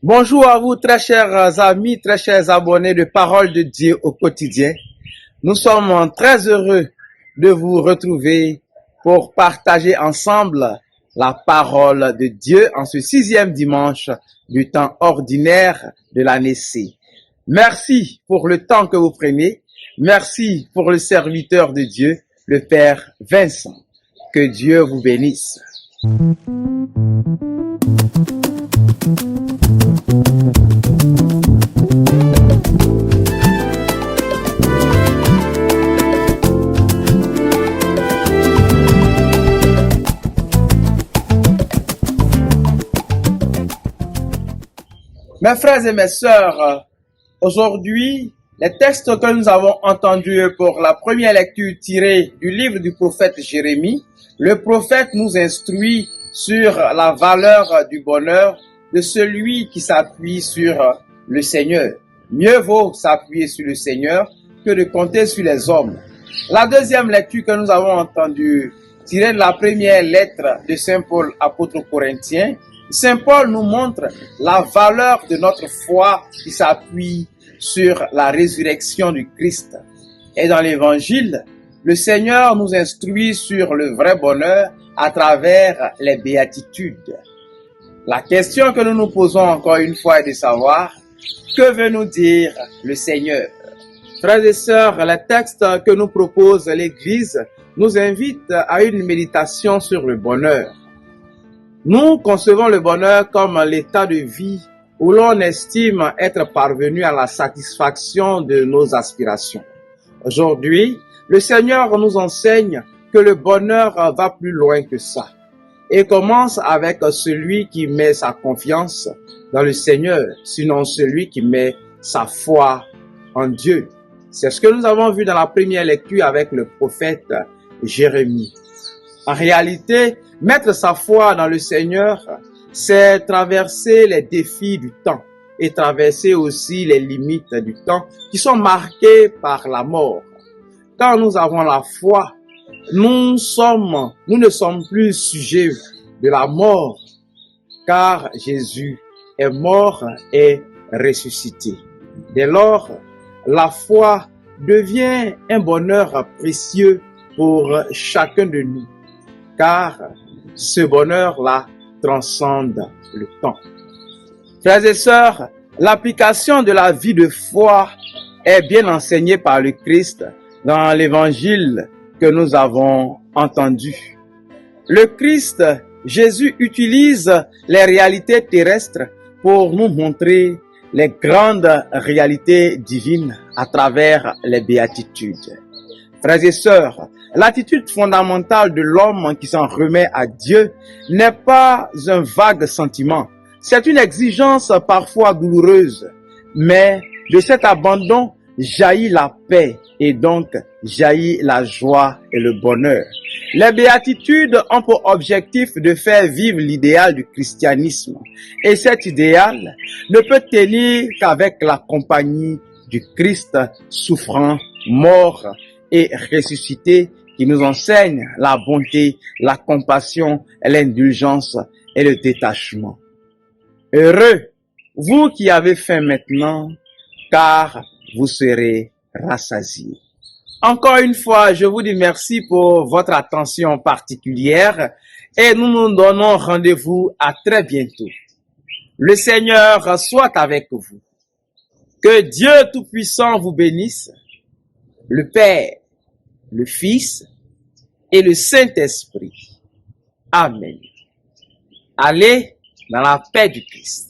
Bonjour à vous, très chers amis, très chers abonnés de Parole de Dieu au quotidien. Nous sommes très heureux de vous retrouver pour partager ensemble la parole de Dieu en ce 6e dimanche du temps ordinaire de l'année C. Merci pour le temps que vous prenez. Merci pour le serviteur de Dieu, le Père Vincent. Que Dieu vous bénisse. Mes frères et mes sœurs, aujourd'hui, les textes que nous avons entendus pour la première lecture tirée du livre du prophète Jérémie, le prophète nous instruit sur la valeur du bonheur de celui qui s'appuie sur le Seigneur. Mieux vaut s'appuyer sur le Seigneur que de compter sur les hommes. La deuxième lecture que nous avons entendue tirée de la première lettre de Saint Paul, apôtre aux Corinthiens, Saint Paul nous montre la valeur de notre foi qui s'appuie sur la résurrection du Christ. Et dans l'Évangile, le Seigneur nous instruit sur le vrai bonheur à travers les béatitudes. La question que nous nous posons encore une fois est de savoir, que veut nous dire le Seigneur? Frères et sœurs, le texte que nous propose l'Église nous invite à une méditation sur le bonheur. Nous concevons le bonheur comme l'état de vie où l'on estime être parvenu à la satisfaction de nos aspirations. Aujourd'hui, le Seigneur nous enseigne que le bonheur va plus loin que ça et commence avec celui qui met sa confiance dans le Seigneur, sinon celui qui met sa foi en Dieu. C'est ce que nous avons vu dans la première lecture avec le prophète Jérémie. En réalité, mettre sa foi dans le Seigneur, c'est traverser les défis du temps et traverser aussi les limites du temps qui sont marquées par la mort. Quand nous avons la foi, nous ne sommes plus sujets de la mort, car Jésus est mort et ressuscité. Dès lors, la foi devient un bonheur précieux pour chacun de nous, car ce bonheur-là transcende le temps. Frères et sœurs, l'application de la vie de foi est bien enseignée par le Christ dans l'évangile que nous avons entendu. Le Christ, Jésus, utilise les réalités terrestres pour nous montrer les grandes réalités divines à travers les béatitudes. Frères et sœurs, l'attitude fondamentale de l'homme qui s'en remet à Dieu n'est pas un vague sentiment. C'est une exigence parfois douloureuse, mais de cet abandon jaillit la paix et donc jaillit la joie et le bonheur. Les béatitudes ont pour objectif de faire vivre l'idéal du christianisme. Et cet idéal ne peut tenir qu'avec la compagnie du Christ souffrant, mort et ressuscité, qui nous enseigne la bonté, la compassion, l'indulgence et le détachement. Heureux, vous qui avez faim maintenant, car vous serez rassasiés. Encore une fois, je vous dis merci pour votre attention particulière et nous nous donnons rendez-vous à très bientôt. Le Seigneur soit avec vous. Que Dieu Tout-Puissant vous bénisse, le Père, le Fils et le Saint-Esprit. Amen. Allez dans la paix du Christ.